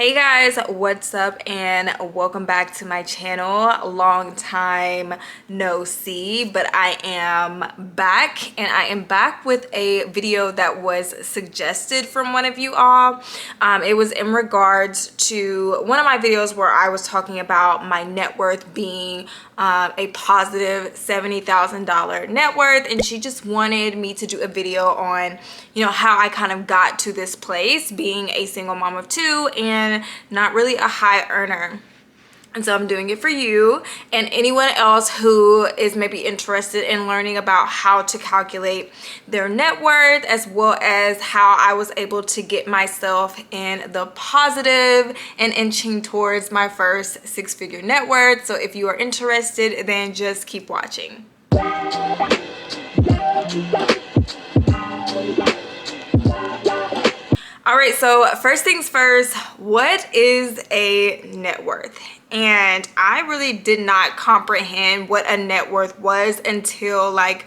Hey guys, what's up and welcome back to my channel. Long time no see, but I am back, and I am back with a video that was suggested from one of you all. It was in regards to one of my videos where I was talking about my net worth being a positive $70,000 net worth, and she just wanted me to do a video on how I kind of got to this place, being a single mom of two and not really a high earner. And so I'm doing it for you and anyone else who is maybe interested in learning about how to calculate their net worth, as well as how I was able to get myself in the positive and inching towards my first six-figure net worth. So if you are interested, then just keep watching. All right, so first things first, what is a net worth? And I really did not comprehend what a net worth was until like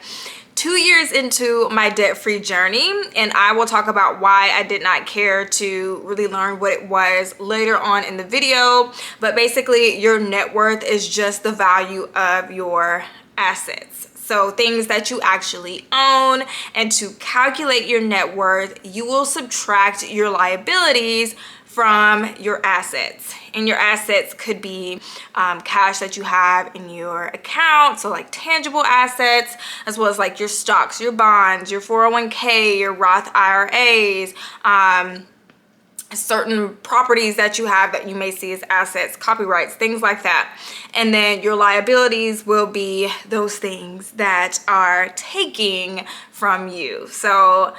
2 years into my debt-free journey, and I will talk about why I did not care to really learn what it was later on in the video. But basically, your net worth is just the value of your assets. So things that you actually own, and to calculate your net worth, you will subtract your liabilities from your assets. And your assets could be cash that you have in your account, so like tangible assets, as well as like your stocks, your bonds, your 401k, your Roth IRAs, certain properties that you have that you may see as assets, copyrights, things like that. And then your liabilities will be those things that are taking from you. So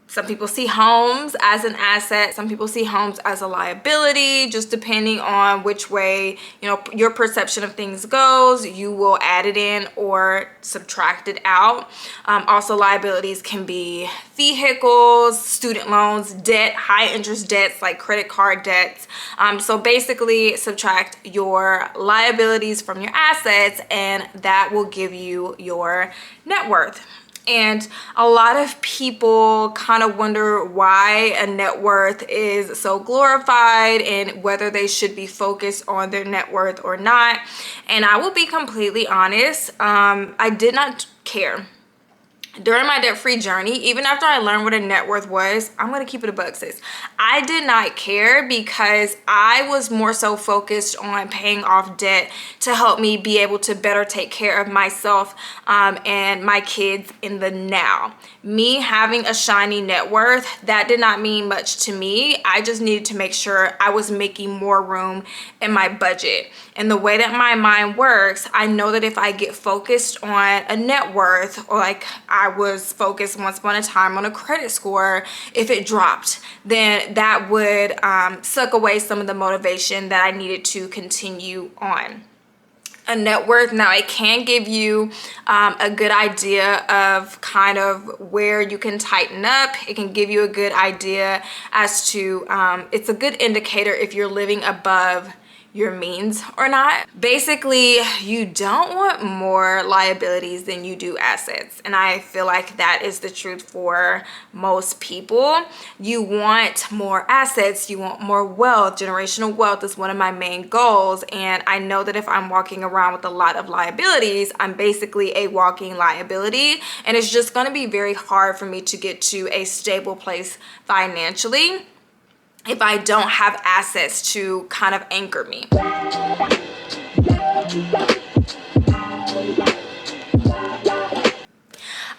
some people see homes as an asset, some people see homes as a liability. Just depending on which way your perception of things goes, you will add it in or subtract it out. Also, liabilities can be vehicles, student loans, debt, high interest debts like credit card debts. So basically, subtract your liabilities from your assets, and that will give you your net worth. And a lot of people kind of wonder why a net worth is so glorified and whether they should be focused on their net worth or not. And I will be completely honest, I did not care. During my debt-free journey, even after I learned what a net worth was, I'm gonna keep it a buck, sis, I did not care, because I was more so focused on paying off debt to help me be able to better take care of myself and my kids in the now. Me having a shiny net worth, that did not mean much to me. I just needed to make sure I was making more room in my budget. And the way that my mind works, I know that if I get focused on a net worth, or like I was focused once upon a time on a credit score, if it dropped, then that would suck away some of the motivation that I needed to continue on. A net worth, now it can give you a good idea of kind of where you can tighten up. It can give you a good idea as to, it's a good indicator if you're living above your means or not. Basically, you don't want more liabilities than you do assets, and I feel like that is the truth for most people. You want more assets, you want more wealth. Generational wealth is one of my main goals, and I know that if I'm walking around with a lot of liabilities, I'm basically a walking liability, and it's just going to be very hard for me to get to a stable place financially if I don't have assets to kind of anchor me.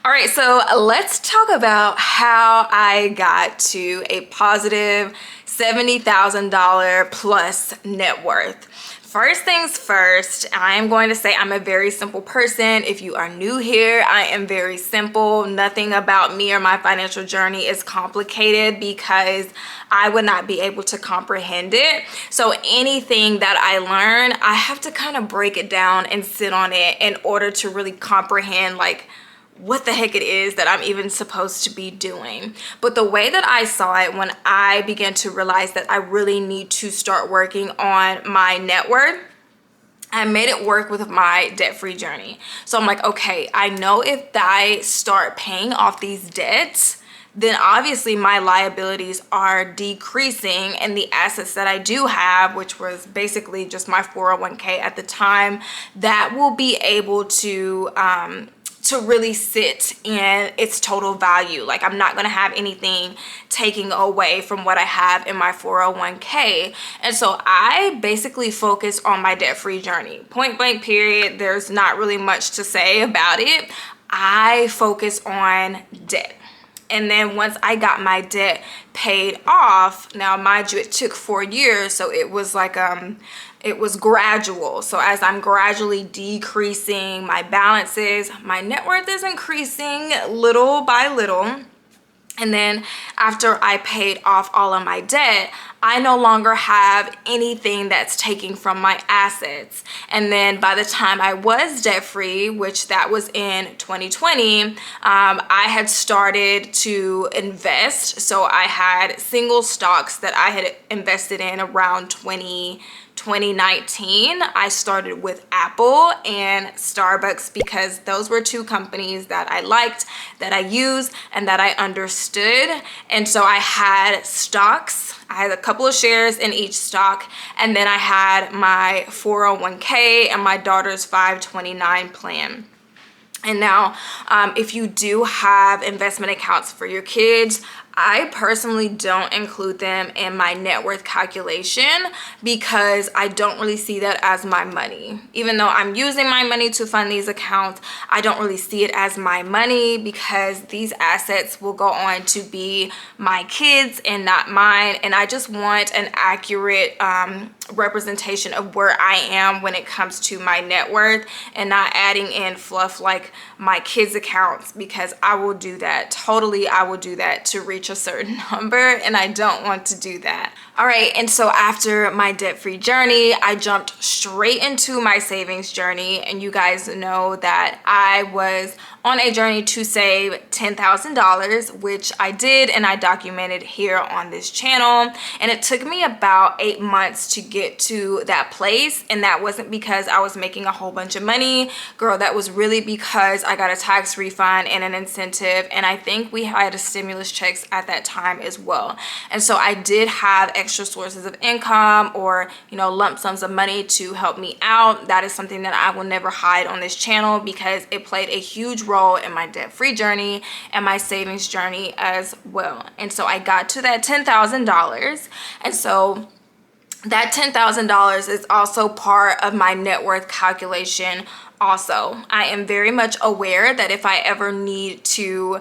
All right, so let's talk about how I got to a positive $70,000 plus net worth. First things first, I am going to say I'm a very simple person. If you are new here, I am very simple. Nothing about me or my financial journey is complicated, because I would not be able to comprehend it. So anything that I learn, I have to kind of break it down and sit on it in order to really comprehend like what the heck it is that I'm even supposed to be doing. But the way that I saw it when I began to realize that I really need to start working on my net worth, I made it work with my debt-free journey. So I'm like, okay, I know if I start paying off these debts, then obviously my liabilities are decreasing, and the assets that I do have, which was basically just my 401k at the time, that will be able to really sit in its total value. Like, I'm not going to have anything taking away from what I have in my 401k. And so I basically focus on my debt-free journey. Point blank period. There's not really much to say about it. I focus on debt. And then once I got my debt paid off, now mind you, it took 4 years, so it was like it was gradual. So as I'm gradually decreasing my balances, my net worth is increasing little by little. And then after I paid off all of my debt, I no longer have anything that's taking from my assets. And then by the time I was debt free, which that was in 2020, I had started to invest. So I had single stocks that I had invested in around 2019. I started with Apple and Starbucks because those were two companies that I liked, that I used, and that I understood. And so I had stocks. I had a couple of shares in each stock, and then I had my 401k and my daughter's 529 plan. And now, if you do have investment accounts for your kids, I personally don't include them in my net worth calculation because I don't really see that as my money. Even though I'm using my money to fund these accounts, I don't really see it as my money because these assets will go on to be my kids and not mine. And I just want an accurate representation of where I am when it comes to my net worth, and not adding in fluff like my kids' accounts, because I will do that. Totally, I will do that to reach a certain number, and I don't want to do that. All right, and so after my debt-free journey, I jumped straight into my savings journey, and you guys know that I was on a journey to save $10,000, which I did, and I documented here on this channel. And it took me about 8 months to get to that place, and that wasn't because I was making a whole bunch of money. Girl, that was really because I got a tax refund and an incentive, and I think we had a stimulus checks at that time as well. And so I did have extra sources of income, or lump sums of money to help me out. That is something that I will never hide on this channel because it played a huge role in my debt-free journey and my savings journey as well. And so I got to that $10,000, and so that $10,000 is also part of my net worth calculation. Also, I am very much aware that if I ever need to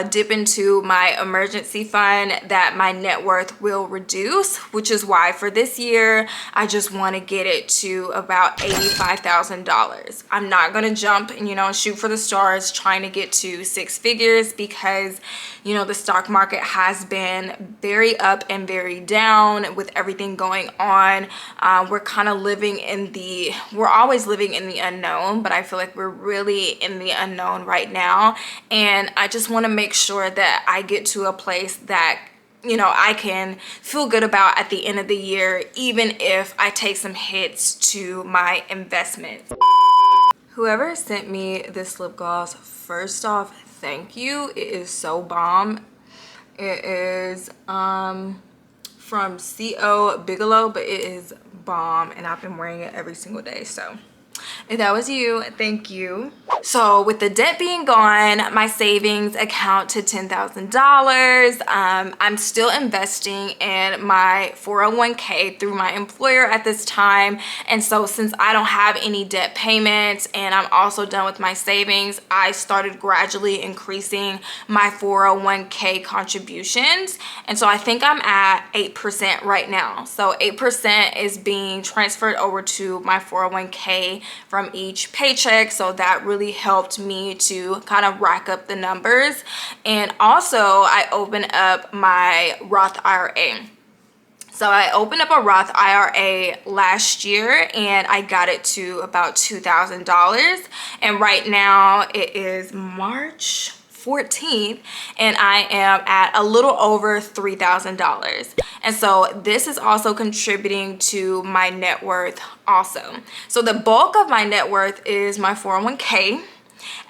dip into my emergency fund, that my net worth will reduce, which is why for this year, I just want to get it to about $85,000. I'm not going to jump and, shoot for the stars trying to get to 6 figures because, the stock market has been very up and very down with everything going on. We're kind of we're always living in the unknown, but I feel like we're really in the unknown right now. And I just want to make sure that I get to a place that I can feel good about at the end of the year, even if I take some hits to my investments. Whoever sent me this lip gloss, first off, thank you. It is so bomb. It is from C.O. Bigelow, but it is bomb, and I've been wearing it every single day. So if that was you, thank you. So with the debt being gone, my savings account to $10,000. I'm still investing in my 401k through my employer at this time. And so since I don't have any debt payments and I'm also done with my savings, I started gradually increasing my 401k contributions. And so I think I'm at 8% right now. So 8% is being transferred over to my 401k from each paycheck. So that really helped me to kind of rack up the numbers. And also I opened up my Roth IRA. So I opened up a Roth IRA last year and I got it to about $2,000. And right now it is March 14th and I am at a little over $3,000. And so this is also contributing to my net worth also. So the bulk of my net worth is my 401k.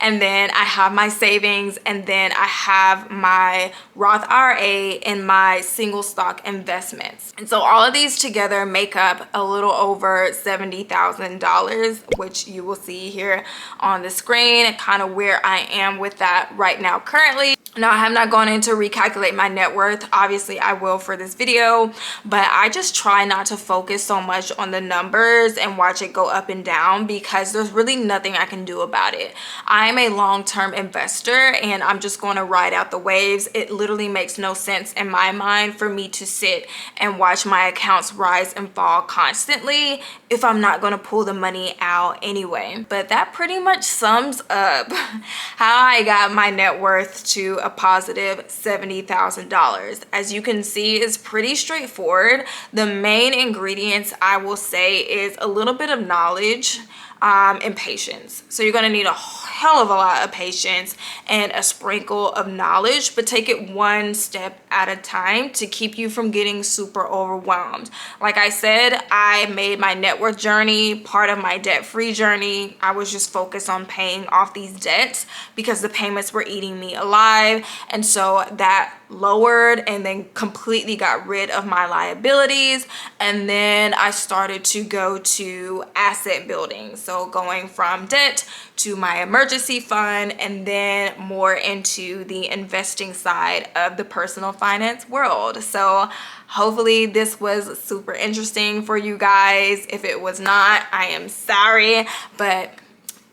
and then I have my savings, and then I have my Roth IRA and my single stock investments. And so all of these together make up a little over $70,000, which you will see here on the screen, kind of where I am with that right now currently. Now, I have not gone in to recalculate my net worth. Obviously, I will for this video, but I just try not to focus so much on the numbers and watch it go up and down, because there's really nothing I can do about it. I'm a long-term investor, and I'm just going to ride out the waves. It literally makes no sense in my mind for me to sit and watch my accounts rise and fall constantly if I'm not going to pull the money out anyway. But that pretty much sums up how I got my net worth to a positive $70,000. As you can see, it's pretty straightforward. The main ingredients, I will say, is a little bit of knowledge and patience. So you're going to need a hell of a lot of patience and a sprinkle of knowledge, but take it one step at a time to keep you from getting super overwhelmed. Like I said, I made my net worth journey part of my debt-free journey. I was just focused on paying off these debts because the payments were eating me alive. And so that lowered and then completely got rid of my liabilities. And then I started to go to asset building. So going from debt to my emergency fund, and then more into the investing side of the personal finance world. So hopefully this was super interesting for you guys. If it was not, I am sorry, but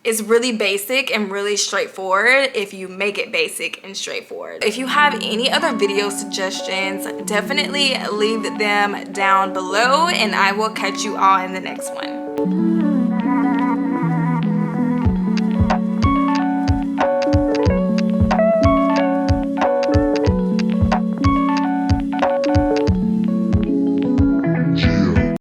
it's really basic and really straightforward if you make it basic and straightforward. If you have any other video suggestions, definitely leave them down below, and I will catch you all in the next one.